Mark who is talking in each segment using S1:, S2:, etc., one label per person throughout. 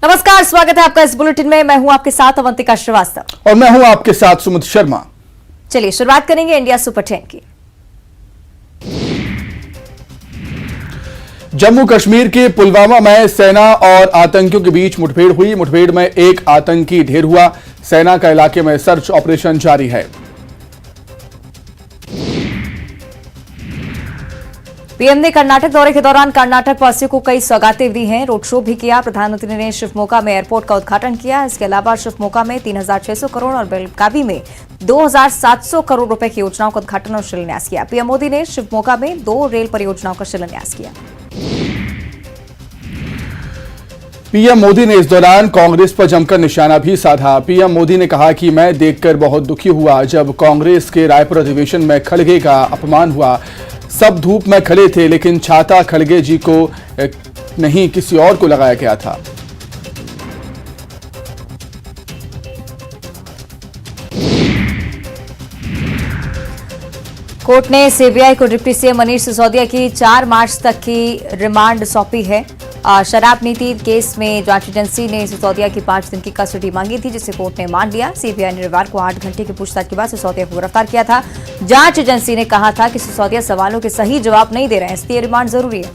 S1: नमस्कार, स्वागत है आपका इस बुलेटिन में। मैं हूं आपके साथ अवंतिका श्रीवास्तव
S2: और मैं हूं आपके साथ सुमित शर्मा।
S1: चलिए शुरुआत करेंगे इंडिया सुपर 10 की।
S2: जम्मू कश्मीर के पुलवामा में सेना और आतंकियों के बीच मुठभेड़ हुई। मुठभेड़ में एक आतंकी ढेर हुआ। सेना का इलाके में सर्च ऑपरेशन जारी है।
S1: पीएम ने कर्नाटक दौरे के दौरान कर्नाटक वासियों को कई सौगातें दी हैं। रोड शो भी किया। प्रधानमंत्री ने शिवमोगा में एयरपोर्ट का उद्घाटन किया। इसके अलावा शिवमोगा में 3,600 करोड़ और बेलगावी में 2,700 करोड़ रुपए की योजनाओं का उद्घाटन और शिलान्यास किया। पीएम मोदी ने शिवमोगा में 2 रेल परियोजनाओं का शिलान्यास किया।
S2: पीएम मोदी ने इस दौरान कांग्रेस पर जमकर निशाना भी साधा। पीएम मोदी ने कहा कि मैं देखकर बहुत दुखी हुआ जब कांग्रेस के रायपुर अधिवेशन में खड़गे का अपमान हुआ। सब धूप में खड़े थे, लेकिन छाता खड़गे जी को नहीं, किसी और को लगाया गया था।
S1: कोर्ट ने सीबीआई को डिप्टी सीएम मनीष सिसोदिया की 4 मार्च तक की रिमांड सौंपी है। शराब नीति केस में जांच एजेंसी ने सिसोदिया की 5 दिन की कस्टडी मांगी थी, जिसे कोर्ट ने मान लिया। सीबीआई ने रविवार को 8 घंटे की पूछताछ के बाद सिसोदिया को गिरफ्तार किया था। जांच एजेंसी ने कहा था कि सिसोदिया सवालों के सही जवाब नहीं दे रहे हैं, इसलिए रिमांड जरूरी है।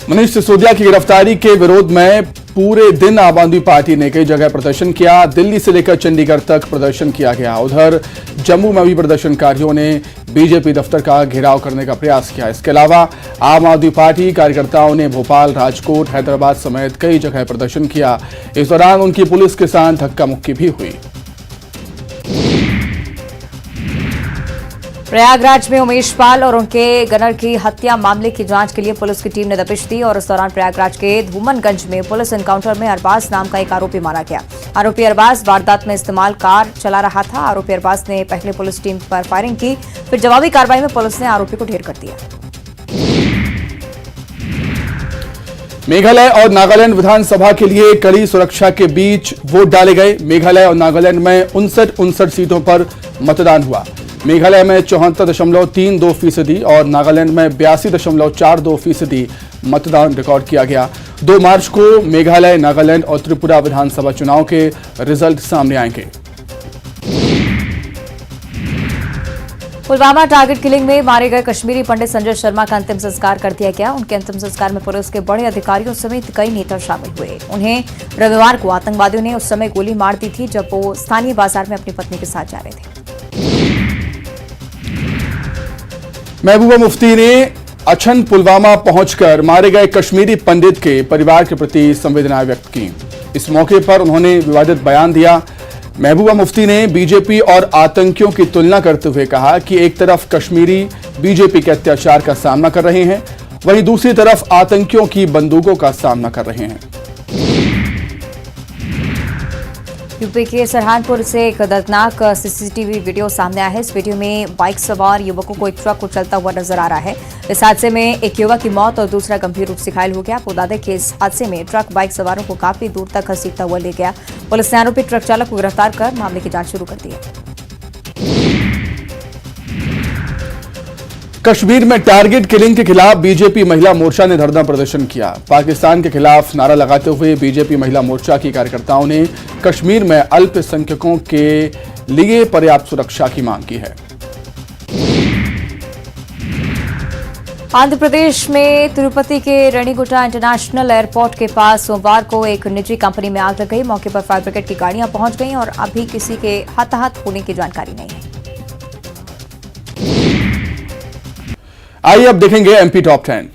S2: मनीष सिसोदिया की गिरफ्तारी के विरोध में पूरे दिन आम आदमी पार्टी ने कई जगह प्रदर्शन किया। दिल्ली से लेकर चंडीगढ़ तक प्रदर्शन किया गया। उधर जम्मू में भी प्रदर्शनकारियों ने बीजेपी दफ्तर का घेराव करने का प्रयास किया। इसके अलावा आम आदमी पार्टी कार्यकर्ताओं ने भोपाल, राजकोट, हैदराबाद समेत कई जगह प्रदर्शन किया। इस दौरान उनकी पुलिस के साथ धक्का मुक्की भी हुई।
S1: प्रयागराज में उमेश पाल और उनके गनर की हत्या मामले की जांच के लिए पुलिस की टीम ने दबिश दी और इस दौरान प्रयागराज के धूमनगंज में पुलिस एनकाउंटर में अरबाज नाम का एक आरोपी मारा गया। आरोपी अरबाज वारदात में इस्तेमाल कार चला रहा था। आरोपी अरबाज ने पहले पुलिस टीम पर फायरिंग की, फिर जवाबी कार्रवाई में पुलिस ने आरोपी को ढेर कर दिया।
S2: मेघालय और नागालैंड विधानसभा के लिए कड़ी सुरक्षा के बीच वोट डाले गए। मेघालय और नागालैंड में 59 सीटों पर मतदान हुआ। मेघालय में 74.32% और नागालैंड में 82.42% मतदान रिकॉर्ड किया गया। 2 मार्च को मेघालय, नागालैंड और त्रिपुरा विधानसभा चुनाव के रिजल्ट सामने आएंगे।
S1: पुलवामा टारगेट किलिंग में मारे गए कश्मीरी पंडित संजय शर्मा का अंतिम संस्कार कर दिया गया। उनके अंतिम संस्कार में पुलिस के बड़े अधिकारियों समेत कई नेता शामिल हुए। उन्हें रविवार को आतंकवादियों ने उस समय गोली मार दी थी जब वो स्थानीय बाजार में अपनी पत्नी के साथ जा रहे थे।
S2: महबूबा मुफ्ती ने अछन पुलवामा पहुंचकर मारे गए कश्मीरी पंडित के परिवार के प्रति संवेदनाएं व्यक्त की। इस मौके पर उन्होंने विवादित बयान दिया। महबूबा मुफ्ती ने बीजेपी और आतंकियों की तुलना करते हुए कहा कि एक तरफ कश्मीरी बीजेपी के अत्याचार का सामना कर रहे हैं, वहीं दूसरी तरफ आतंकियों की बंदूकों का सामना कर रहे हैं।
S1: यूपी के सरहानपुर से एक दर्दनाक सीसीटीवी वीडियो सामने आया है। इस वीडियो में बाइक सवार युवकों को एक ट्रक कुचलता हुआ नजर आ रहा है। इस हादसे में एक युवक की मौत और दूसरा गंभीर रूप से घायल हो गया। बता दें कि इस हादसे में ट्रक बाइक सवारों को काफी दूर तक घसीटता हुआ ले गया। पुलिस ने आरोपी ट्रक चालक को गिरफ्तार कर मामले की जांच शुरू कर दी है।
S2: कश्मीर में टारगेट किलिंग के खिलाफ बीजेपी महिला मोर्चा ने धरना प्रदर्शन किया। पाकिस्तान के खिलाफ नारा लगाते हुए बीजेपी महिला मोर्चा की कार्यकर्ताओं ने कश्मीर में अल्पसंख्यकों के लिए पर्याप्त सुरक्षा की मांग की है।
S1: आंध्र प्रदेश में तिरुपति के रेणिगुंटा इंटरनेशनल एयरपोर्ट के पास सोमवार को एक निजी कंपनी में आग लग गई। मौके पर फायर ब्रिगेड की गाड़ियां पहुंच गईं और अभी किसी के हताहत होने की जानकारी नहीं है।
S2: आइए अब देखेंगे एमपी टॉप 10।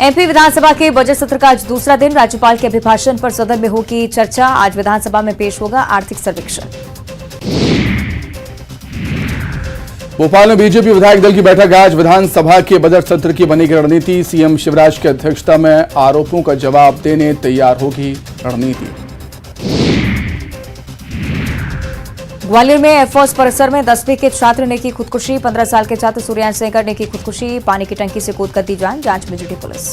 S1: एमपी विधानसभा के बजट सत्र का आज दूसरा दिन। राज्यपाल के अभिभाषण पर सदन में होगी चर्चा। आज विधानसभा में पेश होगा आर्थिक सर्वेक्षण।
S2: भोपाल में बीजेपी विधायक दल की बैठक आज। विधानसभा के बजट सत्र की बनेगी रणनीति। सीएम शिवराज की अध्यक्षता में आरोपों का जवाब देने तैयार होगी रणनीति।
S1: ग्वालियर में एयरफोर्स परिसर में 10वीं के छात्र ने की खुदकुशी। 15 साल के छात्र सूर्यांश सेंगर ने की खुदकुशी। पानी की टंकी से कूद कर दी जान। जांच में जुटी पुलिस।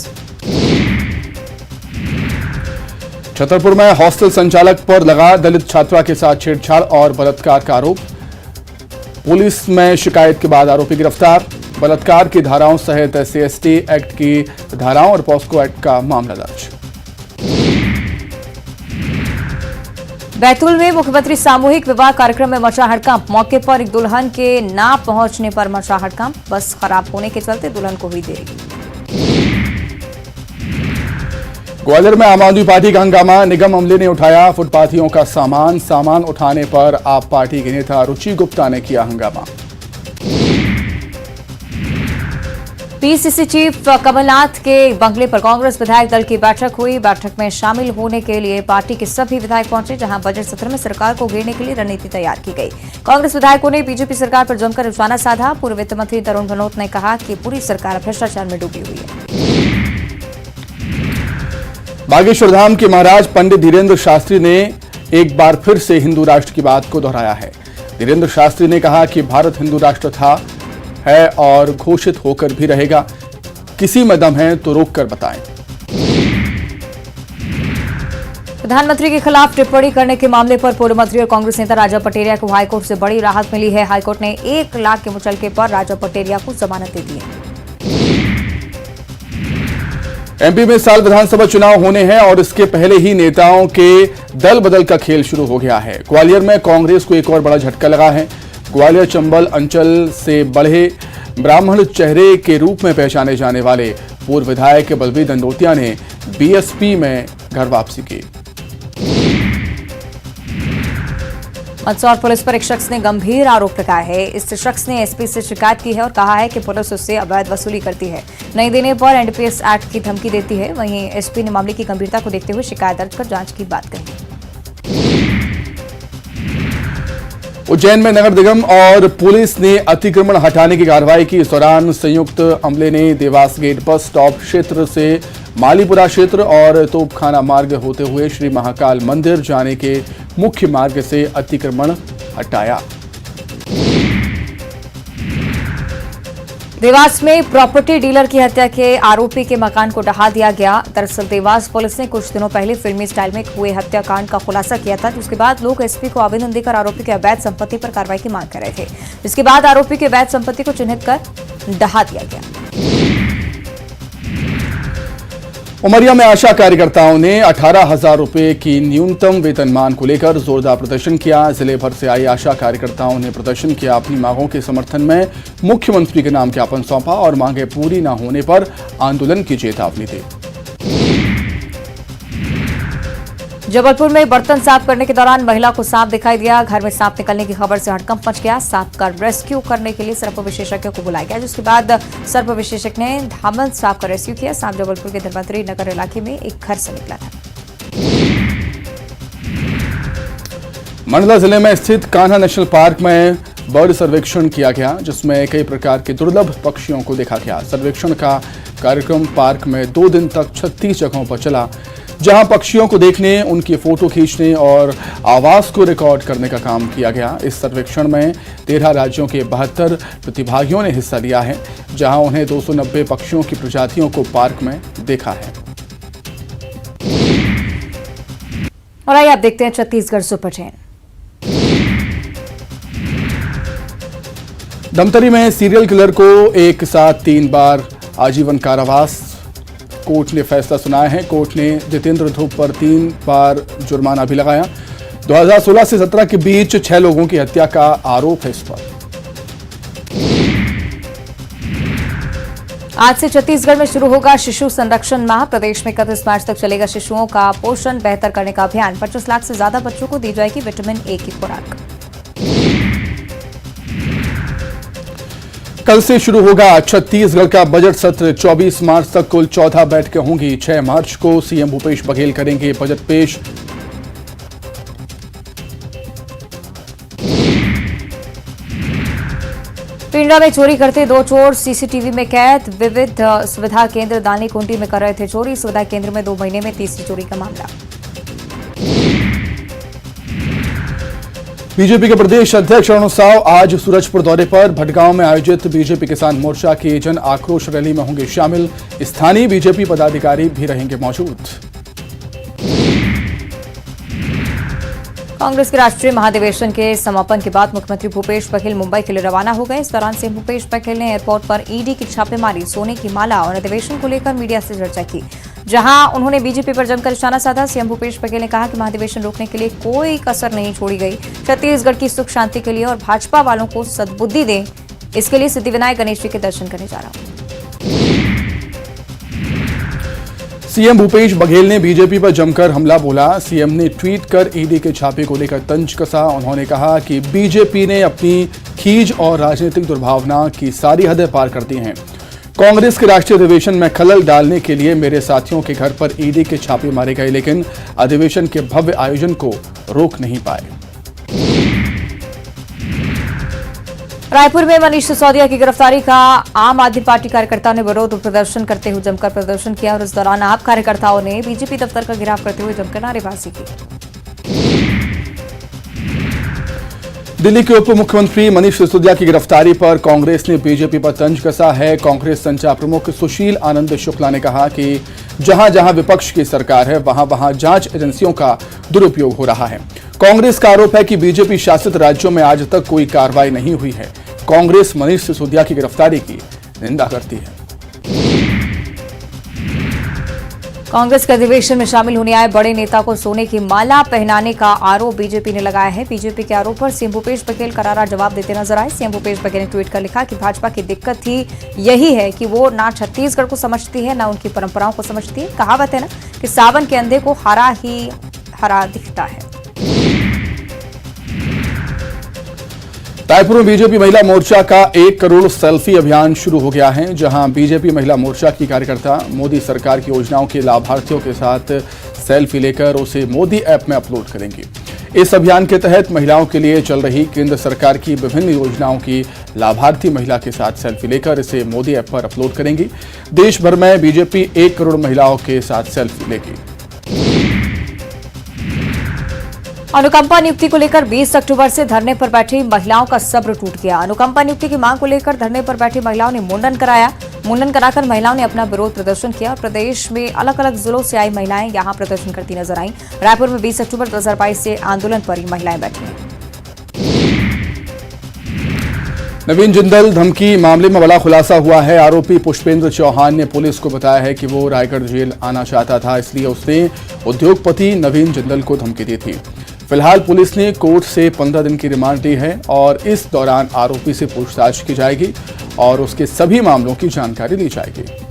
S2: छतरपुर में हॉस्टल संचालक पर लगा दलित छात्रा के साथ छेड़छाड़ और बलात्कार का आरोप। पुलिस में शिकायत के बाद आरोपी गिरफ्तार। बलात्कार की धाराओं सहित SC/ST एक्ट की धाराओं और पॉस्को एक्ट का मामला दर्ज।
S1: बैतूल में मुख्यमंत्री सामूहिक विवाह कार्यक्रम में मचा हड़कंप। मौके पर एक दुल्हन के ना पहुंचने पर मचा हड़कंप। बस खराब होने के चलते दुल्हन को हुई देरी।
S2: ग्वालियर में आम आदमी पार्टी का हंगामा। निगम अमले ने उठाया फुटपाथियों का सामान उठाने पर आप पार्टी के नेता रुचि गुप्ता ने किया हंगामा।
S1: PCC चीफ कमलनाथ के बंगले पर कांग्रेस विधायक दल की बैठक हुई। बैठक में शामिल होने के लिए पार्टी के सभी विधायक पहुंचे, जहां बजट सत्र में सरकार को घेरने के लिए रणनीति तैयार की गई। कांग्रेस विधायकों ने बीजेपी सरकार पर जमकर निशाना साधा। पूर्व वित्त मंत्री तरुण भनोत ने कहा कि पूरी सरकार भ्रष्टाचार में डूबी हुई है।
S2: बागेश्वर धाम के महाराज पंडित धीरेन्द्र शास्त्री ने एक बार फिर से हिंदू राष्ट्र की बात को दोहराया है। धीरेन्द्र शास्त्री ने कहा कि भारत हिंदू राष्ट्र था, है और घोषित होकर भी रहेगा। किसी में दम है तो रोक कर बताएं।
S1: प्रधानमंत्री के खिलाफ टिप्पणी करने के मामले पर पूर्व मंत्री और कांग्रेस नेता राजा पटेरिया को हाईकोर्ट से बड़ी राहत मिली है। हाईकोर्ट ने 1 लाख के मुचलके पर राजा पटेरिया को जमानत दे दी है।
S2: MP में साल विधानसभा चुनाव होने हैं और इसके पहले ही नेताओं के दल बदल का खेल शुरू हो गया है। ग्वालियर में कांग्रेस को एक और बड़ा झटका लगा है। ग्वालियर चंबल अंचल से बढ़े ब्राह्मण चेहरे के रूप में पहचाने जाने वाले पूर्व विधायक बलबीर दंडोतिया ने BSP में घर वापसी की।
S1: मंदसौर पुलिस पर एक शख्स ने गंभीर आरोप लगाया है। इस शख्स ने SP से शिकायत की है और कहा है कि पुलिस उससे अवैध वसूली करती है, नहीं देने पर NDPS एक्ट की धमकी देती है। वहीं SP ने मामले की गंभीरता को देखते हुए शिकायत दर्ज कर जांच की बात कही।
S2: उज्जैन में नगर निगम और पुलिस ने अतिक्रमण हटाने की कार्रवाई की। इस दौरान संयुक्त अमले ने देवास गेट बस स्टॉप क्षेत्र से मालीपुरा क्षेत्र और तोपखाना मार्ग होते हुए श्री महाकाल मंदिर जाने के मुख्य मार्ग से अतिक्रमण हटाया।
S1: देवास में प्रॉपर्टी डीलर की हत्या के आरोपी के मकान को ढहा दिया गया। दरअसल देवास पुलिस ने कुछ दिनों पहले फिल्मी स्टाइल में हुए हत्याकांड का खुलासा किया था, जिसके बाद लोग SP को आवेदन देकर आरोपी के अवैध संपत्ति पर कार्रवाई की मांग कर रहे थे। जिसके बाद आरोपी के अवैध संपत्ति को चिन्हित कर ढहा दिया गया।
S2: उमरिया में आशा कार्यकर्ताओं ने 18,000 रुपए की न्यूनतम वेतनमान को लेकर जोरदार प्रदर्शन किया। जिले भर से आई आशा कार्यकर्ताओं ने प्रदर्शन किया। अपनी मांगों के समर्थन में मुख्यमंत्री के नाम ज्ञापन सौंपा और मांगे पूरी न होने पर आंदोलन की चेतावनी दी।
S1: जबलपुर में बर्तन साफ करने के दौरान महिला को सांप दिखाई दिया। घर में सांप निकलने की खबर से हड़कंप मच गया। सांप का रेस्क्यू करने के लिए सर्प विशेषज्ञ को बुलाया गया, जिसके बाद सर्प विशेषज्ञ ने धामन सांप का रेस्क्यू किया। सांप जबलपुर के धनवंतरी नगर इलाके में एक घर से निकला था।
S2: मंडला जिले में स्थित कान्हा नेशनल पार्क में बर्ड सर्वेक्षण किया गया, जिसमें कई प्रकार के दुर्लभ पक्षियों को देखा गया। सर्वेक्षण का कार्यक्रम पार्क में 2 दिन तक 36 जगहों पर चला, जहां पक्षियों को देखने, उनकी फोटो खींचने और आवाज को रिकॉर्ड करने का काम किया गया। इस सर्वेक्षण में 13 राज्यों के 72 प्रतिभागियों ने हिस्सा लिया है, जहां उन्हें 290 पक्षियों की प्रजातियों को पार्क में देखा है।
S1: और आइए आप देखते हैं छत्तीसगढ़ सुपर 10।
S2: धमतरी में सीरियल किलर को एक साथ 3 बार आजीवन कारावास कोर्ट ने फैसला सुनाया है। कोर्ट ने जितेंद्र ध्रुव पर 3 बार जुर्माना भी लगाया। 2016 से 17 के बीच 6 लोगों की हत्या का आरोप है इस पर।
S1: आज से छत्तीसगढ़ में शुरू होगा शिशु संरक्षण माह। प्रदेश में 31 मार्च तक चलेगा शिशुओं का पोषण बेहतर करने का अभियान। 25 लाख से ज्यादा बच्चों को दी जाएगी विटामिन A की खुराक।
S2: कल से शुरू होगा छत्तीसगढ़ का बजट सत्र। 24 मार्च तक कुल 14 बैठकें होंगी। 6 मार्च को CM भूपेश बघेल करेंगे बजट पेश।
S1: पिंडरा में चोरी करते 2 चोर CCTV में कैद। विविध सुविधा केंद्र दानी कुंटी में कर रहे थे चोरी। सुविधा केंद्र में 2 महीने में तीसरी चोरी का मामला।
S2: बीजेपी के प्रदेश अध्यक्ष अरुण साव आज सूरजपुर दौरे पर। भटगांव में आयोजित बीजेपी किसान मोर्चा की जन आक्रोश रैली में होंगे शामिल। स्थानीय बीजेपी पदाधिकारी भी रहेंगे मौजूद।
S1: कांग्रेस के राष्ट्रीय महाधिवेशन के समापन के बाद मुख्यमंत्री भूपेश बघेल मुंबई के लिए रवाना हो गए। इस दौरान सीएम भूपेश बघेल ने एयरपोर्ट पर ईडी की छापेमारी, सोने की माला और अधिवेशन को लेकर मीडिया से चर्चा की, जहां उन्होंने बीजेपी पर जमकर निशाना साधा। सीएम भूपेश बघेल ने कहा कि महाधिवेशन रोकने के लिए कोई कसर नहीं छोड़ी गई। छत्तीसगढ़ की सुख शांति के लिए और भाजपा वालों को सद्बुद्धि दें, इसके लिए सिद्धिविनायक गणेश जी के दर्शन करने जा रहा हूं।
S2: सीएम भूपेश बघेल ने बीजेपी पर जमकर हमला बोला। सीएम ने ट्वीट कर ईडी के छापे को लेकर तंज कसा। उन्होंने कहा कि बीजेपी ने अपनी खीज और राजनीतिक दुर्भावना की सारी हदें पार कर दी हैं। कांग्रेस के राष्ट्रीय अधिवेशन में खलल डालने के लिए मेरे साथियों के घर पर ईडी के छापे मारे गए, लेकिन अधिवेशन के भव्य आयोजन को रोक नहीं पाए।
S1: रायपुर में मनीष सिसोदिया की गिरफ्तारी का आम आदमी पार्टी कार्यकर्ताओं ने विरोध प्रदर्शन करते हुए जमकर प्रदर्शन किया और इस दौरान आप कार्यकर्ताओं ने बीजेपी दफ्तर का घेराव करते हुए जमकर नारेबाजी की।
S2: दिल्ली के उप मुख्यमंत्री मनीष सिसोदिया की गिरफ्तारी पर कांग्रेस ने बीजेपी पर तंज कसा है। कांग्रेस संचार प्रमुख सुशील आनंद शुक्ला ने कहा कि जहां जहां विपक्ष की सरकार है, वहां वहां जांच एजेंसियों का दुरुपयोग हो रहा है। कांग्रेस का आरोप है कि बीजेपी शासित राज्यों में आज तक कोई कार्रवाई नहीं हुई है। कांग्रेस मनीष सिसोदिया की गिरफ्तारी की निंदा करती है।
S1: कांग्रेस के अधिवेशन में शामिल होने आए बड़े नेता को सोने की माला पहनाने का आरोप बीजेपी ने लगाया है। बीजेपी के आरोप पर सीएम भूपेश बघेल करारा जवाब देते नजर आए। सीएम भूपेश बघेल ने ट्वीट कर लिखा कि भाजपा की दिक्कत ही यही है कि वो ना छत्तीसगढ़ को समझती है, ना उनकी परंपराओं को समझती है। कहावत है ना कि सावन के अंधे को हरा ही हरा दिखता है।
S2: रायपुर में बीजेपी महिला मोर्चा का 1 करोड़ सेल्फी अभियान शुरू हो गया है, जहां बीजेपी महिला मोर्चा की कार्यकर्ता मोदी सरकार की योजनाओं के लाभार्थियों के साथ सेल्फी लेकर उसे मोदी ऐप में अपलोड करेंगी। इस अभियान के तहत महिलाओं के लिए चल रही केंद्र सरकार की विभिन्न योजनाओं की लाभार्थी महिला के साथ सेल्फी लेकर इसे मोदी ऐप पर अपलोड करेंगी। देश भर में बीजेपी 1 करोड़ महिलाओं के साथ सेल्फी लेगी।
S1: अनुकंपा नियुक्ति को लेकर 20 अक्टूबर से धरने पर बैठी महिलाओं का सब्र टूट गया। अनुकंपा नियुक्ति की मांग को लेकर धरने पर बैठी महिलाओं ने मुंडन कराया। मुंडन कराकर महिलाओं ने अपना विरोध प्रदर्शन किया। प्रदेश में अलग अलग जिलों से आई महिलाएं यहां प्रदर्शन करती नजर आईं। रायपुर में 20 अक्टूबर 2022 से आंदोलन पर ही महिलाएं बैठी हैं।
S2: नवीन जिंदल धमकी मामले में बड़ा खुलासा हुआ है। आरोपी पुष्पेंद्र चौहान ने पुलिस को बताया है कि वो रायगढ़ जेल आना चाहता था, इसलिए उसने उद्योगपति नवीन जिंदल को धमकी दी थी। फिलहाल पुलिस ने कोर्ट से 15 दिन की रिमांड ली है और इस दौरान आरोपी से पूछताछ की जाएगी और उसके सभी मामलों की जानकारी ली जाएगी।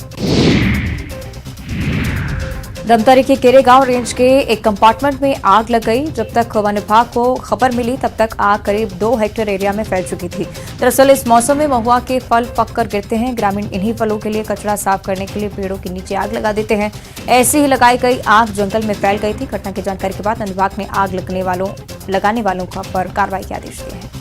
S1: धमतरी के केरेगांव रेंज के एक कंपार्टमेंट में आग लग गई। जब तक वन विभाग को खबर मिली तब तक आग करीब 2 हेक्टेयर एरिया में फैल चुकी थी। दरअसल इस मौसम में महुआ के फल पककर गिरते हैं। ग्रामीण इन्हीं फलों के लिए कचरा साफ करने के लिए पेड़ों के नीचे आग लगा देते हैं। ऐसे ही लगाई गई आग जंगल में फैल गई थी। घटना की जानकारी के बाद वन विभाग ने आग लगाने वालों पर कार्रवाई के आदेश दिए हैं।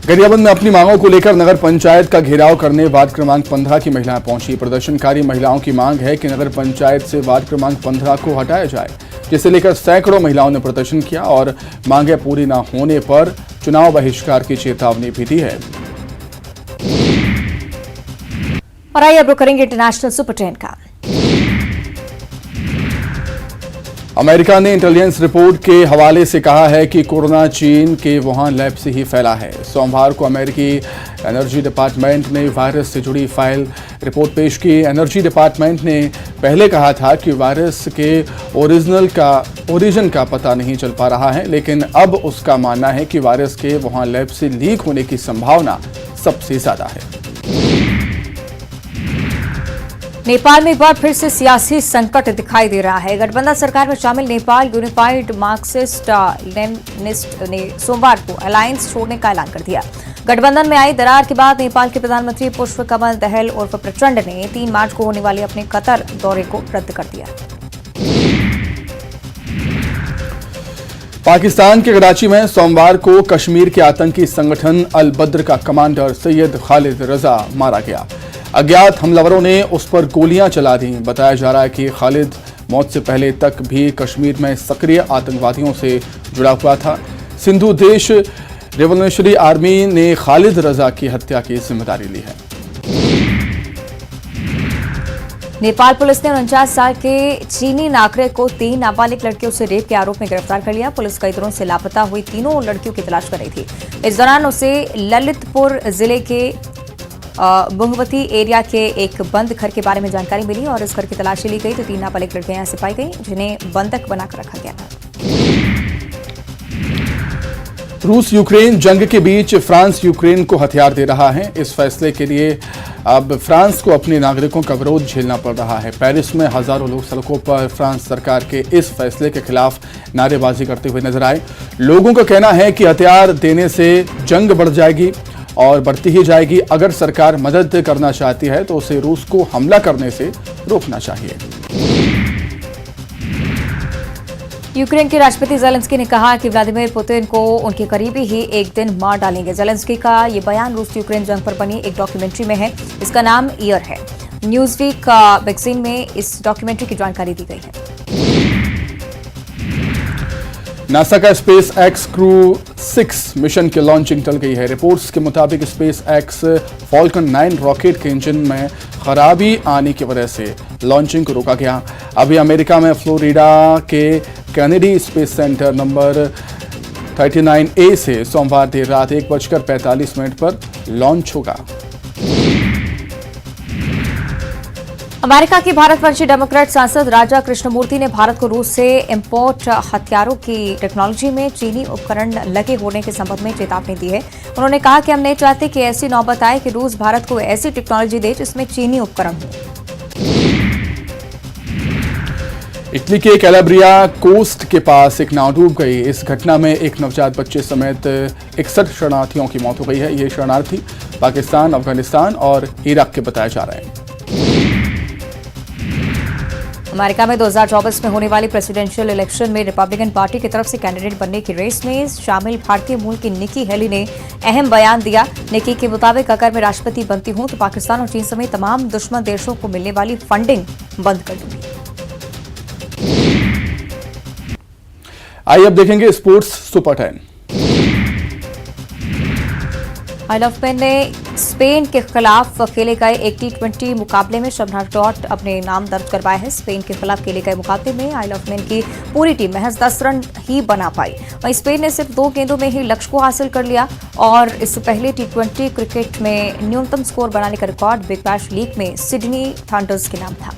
S2: गरियाबंद में अपनी मांगों को लेकर नगर पंचायत का घेराव करने वार्ड क्रमांक 15 की महिलाएं पहुंची। प्रदर्शनकारी महिलाओं की मांग है कि नगर पंचायत से वार्ड क्रमांक 15 को हटाया जाए, जिसे लेकर सैकड़ों महिलाओं ने प्रदर्शन किया और मांगें पूरी न होने पर चुनाव बहिष्कार की चेतावनी भी दी है।
S1: और आइए अब रुक करेंगे इंटरनेशनल सुपर 10 का।
S2: अमेरिका ने इंटेलिजेंस रिपोर्ट के हवाले से कहा है कि कोरोना चीन के वुहान लैब से ही फैला है। सोमवार को अमेरिकी एनर्जी डिपार्टमेंट ने वायरस से जुड़ी फाइल रिपोर्ट पेश की। एनर्जी डिपार्टमेंट ने पहले कहा था कि वायरस के ओरिजिन का पता नहीं चल पा रहा है, लेकिन अब उसका मानना है कि वायरस के वुहान लैब से लीक होने की संभावना सबसे ज्यादा है।
S1: नेपाल में एक बार फिर से सियासी संकट दिखाई दे रहा है। गठबंधन सरकार में शामिल नेपाल यूनिफाइड मार्क्सिस्ट लेनिनिस्ट ने सोमवार को अलायंस छोड़ने का ऐलान कर दिया। गठबंधन में आई दरार के बाद नेपाल के प्रधानमंत्री पुष्पकमल दहल उर्फ प्रचंड ने 3 मार्च को होने वाले अपने कतर दौरे को रद्द कर दिया।
S2: पाकिस्तान के कराची में सोमवार को कश्मीर के आतंकी संगठन अल बद्र का कमांडर सैयद खालिद रजा मारा गया। अज्ञात हमलावरों ने उस पर गोलियां चला दी। बताया जा रहा है कि खालिद मौत से पहले तक भी कश्मीर में सक्रिय आतंकवादियों से जुड़ा हुआ था। सिंधु देश रेवोल्यूशनरी आर्मी ने खालिद रजा की हत्या की जिम्मेदारी ली है।
S1: नेपाल पुलिस ने 49 साल के चीनी नागरिक को 3 नाबालिग लड़कियों से रेप के आरोप में गिरफ्तार कर लिया। पुलिस कई दिनों से लापता हुई तीनों लड़कियों की तलाश कर रही थी। इस दौरान उसे ललितपुर जिले के बुंगवती एरिया के एक बंद घर के बारे में जानकारी मिली और इस घर की तलाशी ली गई तो 3 नाबालिग लड़कियां यहां से पाई गई जिन्हें बंधक बनाकर रखा गया था।
S2: रूस यूक्रेन जंग के बीच फ्रांस यूक्रेन को हथियार दे रहा है। इस फैसले के लिए अब फ्रांस को अपने नागरिकों का विरोध झेलना पड़ रहा है। पेरिस में हजारों लोग सड़कों पर फ्रांस सरकार के इस फैसले के खिलाफ नारेबाजी करते हुए नजर आए। लोगों का कहना है कि हथियार देने से जंग बढ़ जाएगी और बढ़ती ही जाएगी। अगर सरकार मदद करना चाहती है तो उसे रूस को हमला करने से रोकना चाहिए।
S1: यूक्रेन के राष्ट्रपति जेलेंस्की ने कहा कि व्लादिमीर पुतिन को उनके करीबी ही एक दिन मार डालेंगे। जेलेंस्की का ये बयान रूस यूक्रेन जंग पर बनी एक डॉक्यूमेंट्री में है। इसका नाम ईयर है। न्यूज़वीक मैगजीन में इस डॉक्यूमेंट्री की जानकारी दी गई है।
S2: नासा का स्पेस एक्स क्रू 6 मिशन की लॉन्चिंग टल गई है। रिपोर्ट्स के मुताबिक स्पेस एक्स फॉल्कन 9 रॉकेट के इंजन में खराबी आने की वजह से लॉन्चिंग को रोका गया। अभी अमेरिका में फ्लोरिडा के Kennedy space centre number 39A से सोमवार देर रात 1:45 पर लॉन्च होगा।
S1: अमेरिका की भारतवंशी डेमोक्रेट सांसद राजा कृष्णमूर्ति ने भारत को रूस से इंपोर्ट हथियारों की टेक्नोलॉजी में चीनी उपकरण लगे होने के संबंध में चेतावनी दी है। उन्होंने कहा कि हम नहीं चाहते कि ऐसी नौबत आए कि रूस भारत को ऐसी टेक्नोलॉजी दे जिसमें चीनी उपकरण हो।
S2: इटली के कैलाब्रिया कोस्ट के पास एक नाव डूब गई। इस घटना में एक नवजात बच्चे समेत 61 शरणार्थियों की मौत हो गई है। ये शरणार्थी पाकिस्तान, अफगानिस्तान और इराक के बताए जा रहे हैं।
S1: अमेरिका में 2024 में होने वाली प्रेसिडेंशियल इलेक्शन में रिपब्लिकन पार्टी की तरफ से कैंडिडेट बनने की रेस में शामिल भारतीय मूल की निकी हेली ने अहम बयान दिया। निकी के मुताबिक अगर मैं राष्ट्रपति बनती हूं तो पाकिस्तान और चीन समेत तमाम दुश्मन देशों को मिलने वाली फंडिंग बंद कर दूंगी।
S2: आइए अब देखेंगे sports super 10।
S1: Isle of Man ने स्पेन के खिलाफ खेले गए एक T20 मुकाबले में शानदार डॉट अपने नाम दर्ज करवाया है। स्पेन के खिलाफ खेले गए मुकाबले में आइल ऑफ मैन की पूरी टीम महज 10 रन ही बना पाई। वहीं स्पेन ने सिर्फ 2 गेंदों में ही लक्ष्य को हासिल कर लिया और इससे पहले T20 क्रिकेट में न्यूनतम स्कोर बनाने का रिकॉर्ड बिग बैश लीग में सिडनी थंडर्स के नाम था।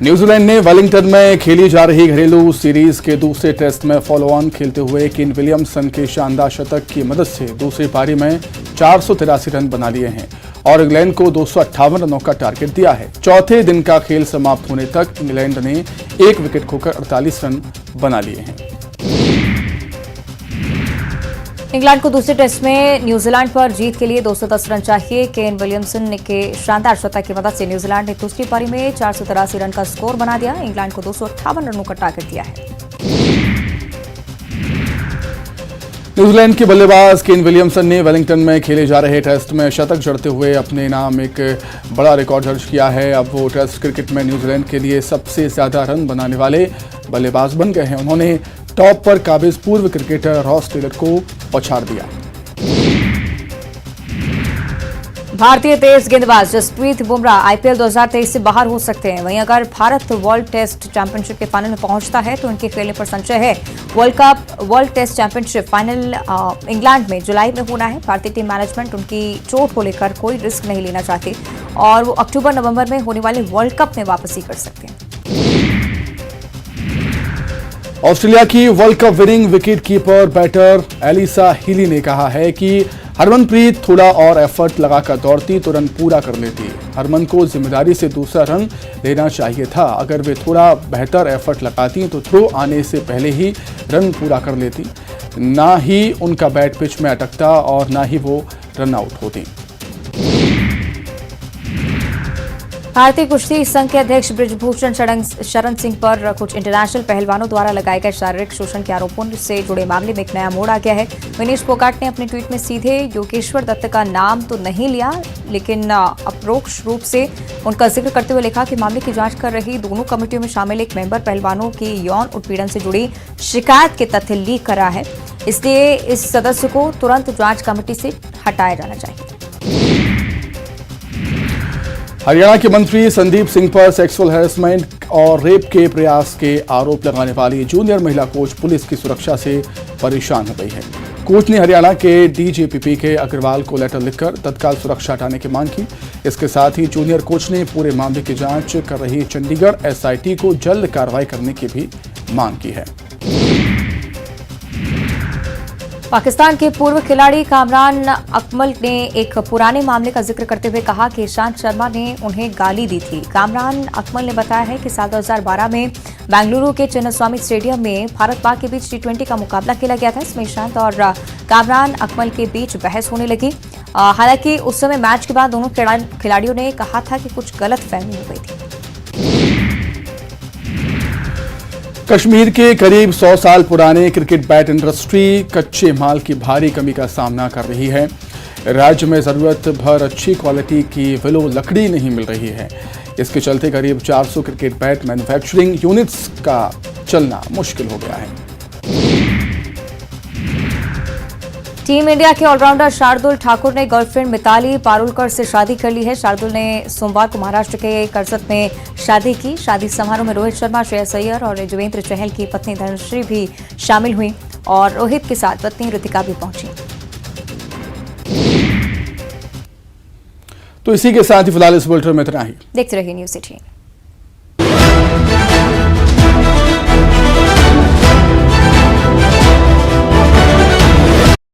S2: न्यूजीलैंड ने वेलिंगटन में खेली जा रही घरेलू सीरीज के दूसरे टेस्ट में फॉलो ऑन खेलते हुए केन विलियमसन के शानदार शतक की मदद से दूसरी पारी में 483 रन बना लिए हैं और इंग्लैंड को 258 रनों का टारगेट दिया है। चौथे दिन का खेल समाप्त होने तक इंग्लैंड ने 1 विकेट खोकर 48 रन बना लिए हैं।
S1: इंग्लैंड को दूसरे टेस्ट में न्यूजीलैंड पर जीत के लिए 210 रन चाहिए। केन विलियमसन के शानदार शतक की मदद से न्यूजीलैंड ने दूसरी पारी में 483 रन का स्कोर बना दिया। इंग्लैंड को 258 रनों का टारगेट दिया है।
S2: न्यूजीलैंड के बल्लेबाज केन विलियमसन ने वेलिंगटन में खेले जा रहे टेस्ट में शतक जड़ते हुए अपने नाम एक बड़ा रिकॉर्ड दर्ज किया है। अब वो टेस्ट क्रिकेट में न्यूजीलैंड के लिए सबसे ज्यादा रन बनाने वाले बल्लेबाज बन गए हैं। उन्होंने टॉप पर काबिज पूर्व क्रिकेटर रॉस टेलर को पछाड़ दिया।
S1: भारतीय तेज गेंदबाज जसप्रीत बुमराह IPL 2023 से बाहर हो सकते हैं। वहीं अगर भारत वर्ल्ड टेस्ट चैंपियनशिप के फाइनल में पहुंचता है तो उनके खेलने पर संशय है। World test championship final England में जुलाई में होना है। भारतीय टीम मैनेजमेंट उनकी चोट को लेकर कोई रिस्क नहीं लेना चाहती और वो अक्टूबर-नवंबर में होने वाले वर्ल्ड कप में वापसी कर सकते हैं।
S2: ऑस्ट्रेलिया की world cup winning wicket keeper batter Alyssa Healy ने कहा है कि हरमनप्रीत थोड़ा और एफर्ट लगाकर दौड़ती तो रन पूरा कर लेती। हरमन को जिम्मेदारी से दूसरा रन लेना चाहिए था। अगर वे थोड़ा बेहतर एफर्ट लगाती तो थ्रो आने से पहले ही रन पूरा कर लेती। ना ही उनका बैट पिच में अटकता और ना ही वो रन आउट होती।
S1: भारतीय कुश्ती संघ के अध्यक्ष बृजभूषण शरण सिंह पर कुछ इंटरनेशनल पहलवानों द्वारा लगाए गए शारीरिक शोषण के आरोपों से जुड़े मामले में एक नया मोड़ आ गया है। विनेश फोगाट ने अपने ट्वीट में सीधे योगेश्वर दत्त का नाम तो नहीं लिया, लेकिन अपरोक्ष रूप से उनका जिक्र करते हुए लिखा कि मामले की जांच कर रही दोनों कमेटियों में शामिल एक मेंबर पहलवानों की यौन उत्पीड़न से जुड़ी शिकायत के तथ्य लीक कर रहा है, इसलिए इस सदस्य को तुरंत जांच कमेटी से हटाया जाना चाहिए।
S2: हरियाणा के मंत्री संदीप सिंह पर सेक्सुअल हैरेसमेंट और रेप के प्रयास के आरोप लगाने वाली जूनियर महिला कोच पुलिस की सुरक्षा से परेशान हो गई है। कोच ने हरियाणा के डीजीपी के अग्रवाल को लेटर लिखकर तत्काल सुरक्षा हटाने की मांग की। इसके साथ ही जूनियर कोच ने पूरे मामले की जांच कर रही चंडीगढ़ एसआईटी को जल्द कार्रवाई करने की भी मांग की है।
S1: पाकिस्तान के पूर्व खिलाड़ी कामरान अकमल ने एक पुराने मामले का जिक्र करते हुए कहा कि ईशांत शर्मा ने उन्हें गाली दी थी। कामरान अकमल ने बताया है कि साल 2012 में बेंगलुरु के चिन्नास्वामी स्टेडियम में भारत-पाक के बीच T20 का मुकाबला खेला गया था। इसमें ईशांत और कामरान अकमल के बीच बहस होने लगी। हालांकि उस समय मैच के बाद दोनों खिलाड़ियों ने कहा था कि कुछ गलतफहमी हो गई थी।
S2: कश्मीर के करीब 100 साल पुराने क्रिकेट बैट इंडस्ट्री कच्चे माल की भारी कमी का सामना कर रही है। राज्य में जरूरत भर अच्छी क्वालिटी की विलो लकड़ी नहीं मिल रही है। इसके चलते करीब 400 क्रिकेट बैट मैन्युफैक्चरिंग यूनिट्स का चलना मुश्किल हो गया है।
S1: टीम इंडिया के ऑलराउंडर शार्दुल ठाकुर ने गर्लफ्रेंड मिताली पारुलकर से शादी कर ली है। शार्दुल ने सोमवार को महाराष्ट्र के करजत में शादी की। शादी समारोह में रोहित शर्मा, श्रेयस अय्यर और युजवेंद्र चहल की पत्नी धनश्री भी शामिल हुई और रोहित के साथ पत्नी ऋतिका भी पहुंची।
S2: तो इसी के साथ ही फिलहाल इस बुलेटिन में इतना ही।
S1: देखते रहिए न्यूज़ 18।